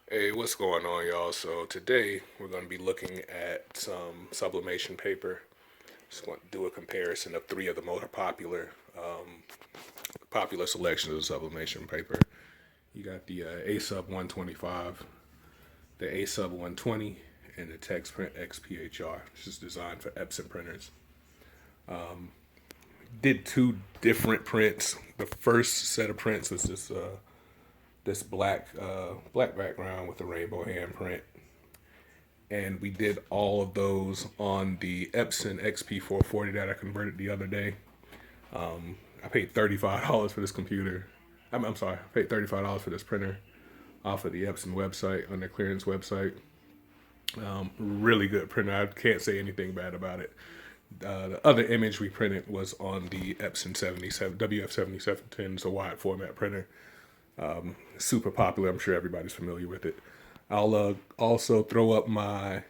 Hey, what's going on, y'all? So today we're going to be looking at some sublimation paper. Just going to do a comparison of three of the most popular selections of sublimation paper. You got the A Sub 125, the A Sub 120, and the TexPrint XPHR. This is designed for Epson printers. Did two different prints. The first set of prints was this black background with a rainbow handprint, and we did all of those on the Epson XP440 that I converted the other day. I paid $35 for this computer. I'm sorry, I paid $35 for this printer off of the Epson website, on their clearance website. Really good printer. I can't say anything bad about it. The other image we printed was on the Epson 77 WF7710. It's a wide format printer. Super popular. I'm sure everybody's familiar with it. I'll also throw up my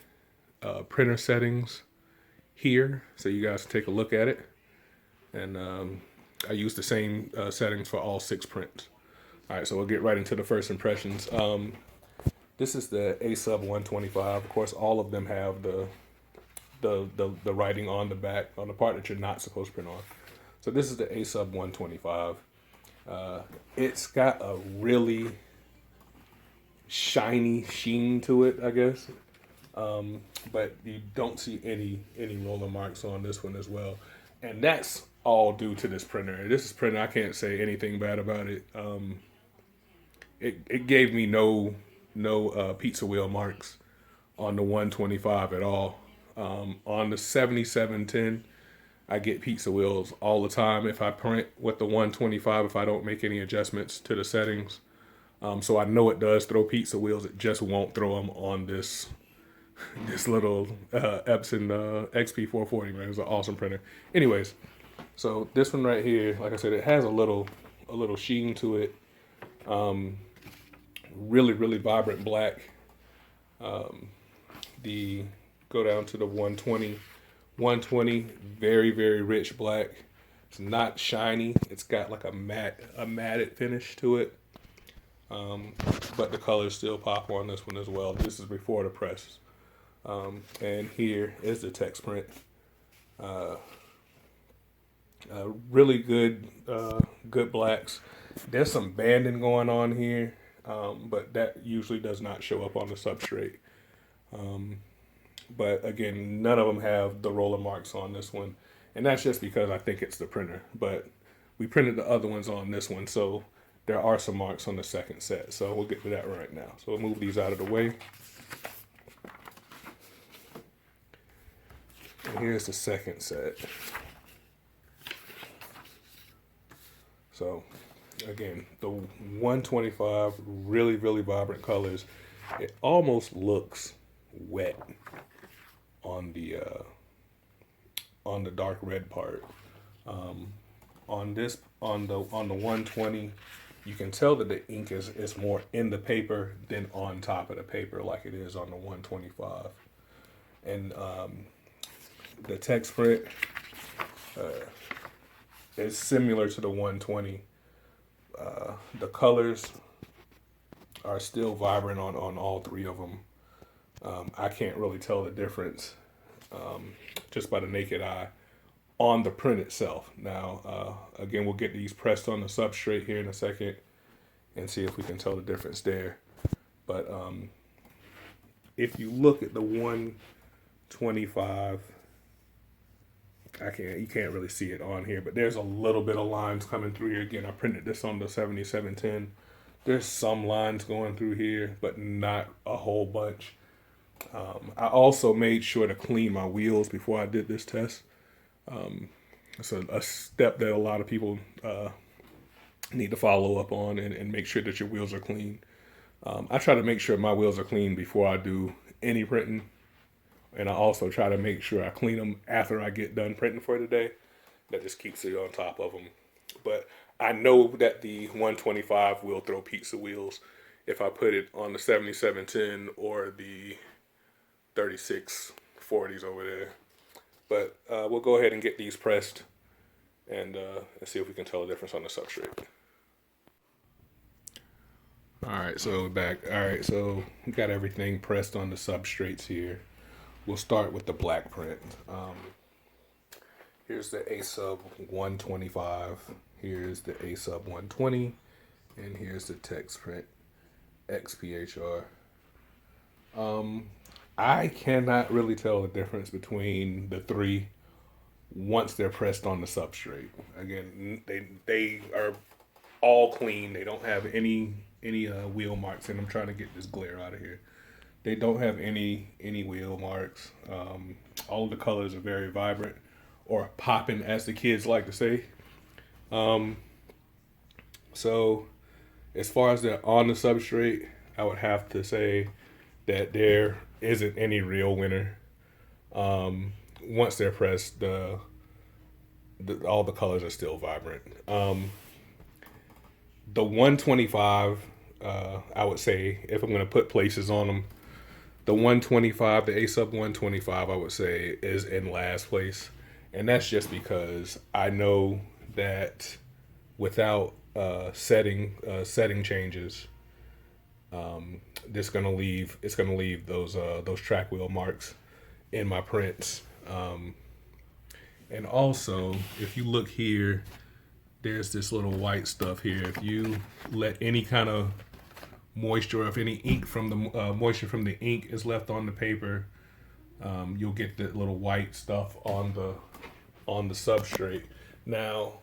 printer settings here so you guys take a look at it. And I use the same settings for all six prints. All right, so we'll get right into the first impressions. This is the A Sub 125. Of course, all of them have the writing on the back on the part that you're not supposed to print on. So this is the A Sub 125. It's got a really shiny sheen to it, I guess. But you don't see any roller marks on this one as well, and that's all due to this printer. This is printer. I can't say anything bad about it. It gave me no pizza wheel marks on the 125 at all. On the 7710, I get pizza wheels all the time if I print with the 125 if I don't make any adjustments to the settings. So I know it does throw pizza wheels. It just won't throw them on this little Epson XP440. Man, it's an awesome printer. Anyways, so this one right here, like I said, it has a little sheen to it. Really vibrant black. The Go down to the 120. 120, very rich black. It's not shiny. It's got like a matted finish to it. But the colors still pop on this one as well. This is before the press. And here is the TexPrint. Really good blacks. There's some banding going on here, but that usually does not show up on the substrate. But again, none of them have the roller marks on this one, and that's just because I think it's the printer. But we printed the other ones on this one, so there are some marks on the second set. So we'll get to that right now. So we'll move these out of the way. And here's the second set. So again, the 125, really vibrant colors. It almost looks wet on the dark red part. On the 120, you can tell that the ink is more in the paper than on top of the paper, like it is on the 125. And the TexPrint is similar to the 120. The colors are still vibrant on all three of them. I can't really tell the difference just by the naked eye on the print itself. Now, again, we'll get these pressed on the substrate here in a second and see if we can tell the difference there. But if you look at the 125, you can't really see it on here, but there's a little bit of lines coming through here. Again, I printed this on the 7710. There's some lines going through here, but not a whole bunch. I also made sure to clean my wheels before I did this test. It's a step that a lot of people need to follow up on and make sure that your wheels are clean. I try to make sure my wheels are clean before I do any printing. And I also try to make sure I clean them after I get done printing for the day. That just keeps it on top of them. But I know that the 125 will throw pizza wheels if I put it on the 7710 or the 3640s over there. But we'll go ahead and get these pressed and see if we can tell the difference on the substrate. All right, so we're back. All right, so we got everything pressed on the substrates here. We'll start with the black print. Here's the A sub 125. Here's the A sub 120, and here's the TexPrint XPHR. I cannot really tell the difference between the three once they're pressed on the substrate. Again, they are all clean. They don't have any wheel marks, and I'm trying to get this glare out of here. They don't have any wheel marks. All of the colors are very vibrant, or popping, as the kids like to say. So, as far as they're on the substrate, I would have to say that there isn't any real winner. Once they're pressed, all the colors are still vibrant. The 125, I would say, if I'm going to put places on them, the 125, the A sub 125, I would say is in last place. And that's just because I know that without setting changes, it's gonna leave those track wheel marks in my prints. And also, if you look here, there's this little white stuff here. If you let any kind of moisture, or if any ink from the moisture from the ink is left on the paper, you'll get that little white stuff on the substrate. Now,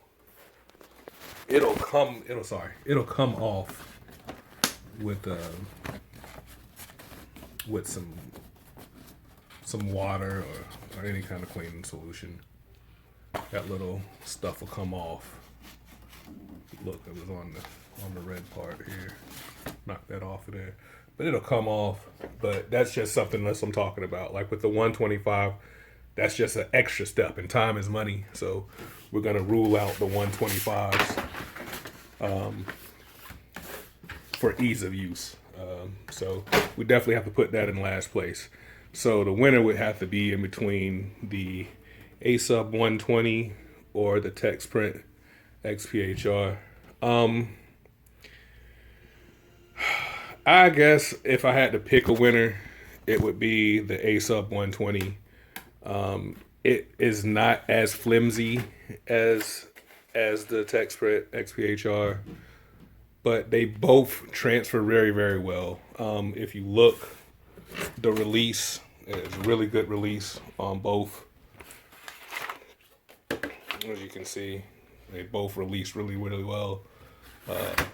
it'll come off with some water or any kind of cleaning solution. That little stuff will come off. Look, it was on the red part here. Knock that off of there. But it'll come off. But that's just something else I'm talking about. Like with the 125, that's just an extra step, and time is money. So we're gonna rule out the 125s for ease of use. So we definitely have to put that in last place. So the winner would have to be in between the A sub 120 or the TexPrint XPHR. I guess if I had to pick a winner, it would be the A sub 120. It is not as flimsy as the TexPrint XPHR, but they both transfer very, very well. If you look, the release is a really good release on both. As you can see, they both release really, really well.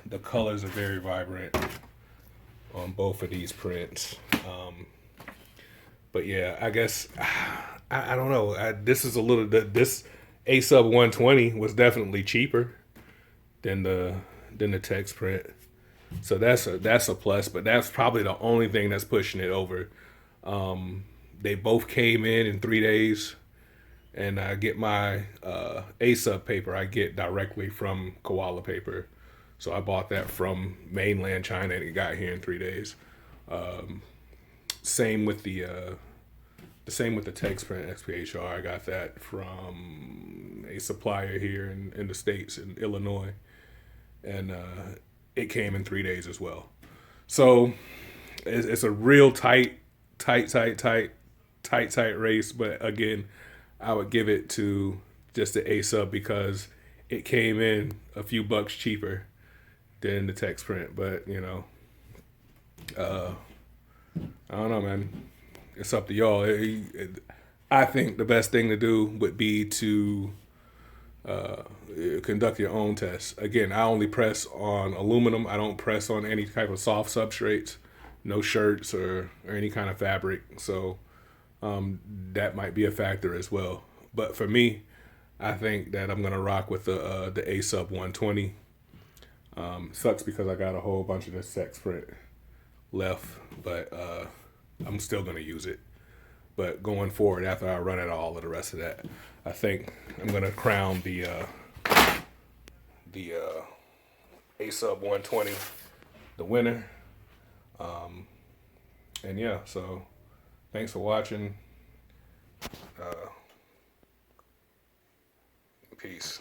The colors are very vibrant on both of these prints. But yeah, I guess I don't know. This A sub 120 was definitely cheaper than the TexPrint, so that's a plus. But that's probably the only thing that's pushing it over. They both came in 3 days, and I get my A sub paper I get directly from Koala Paper, so I bought that from mainland China, and it got here in 3 days. Same with the TexPrint XPHR. I got that from a supplier here in the States, in Illinois, and it came in 3 days as well. So it's a real tight race. But again, I would give it to just the A sub because it came in a few bucks cheaper than the TexPrint. But I don't know, man. It's up to y'all. I think the best thing to do would be to conduct your own tests. Again, I only press on aluminum. I don't press on any type of soft substrates, no shirts or any kind of fabric. So that might be a factor as well. But for me, I think that I'm gonna rock with the A sub 120. Sucks because I got a whole bunch of this TexPrint left, but I'm still gonna use it. But going forward, after I run out all of the rest of that, I think I'm gonna crown the A sub 120 the winner. And yeah, so thanks for watching. Peace.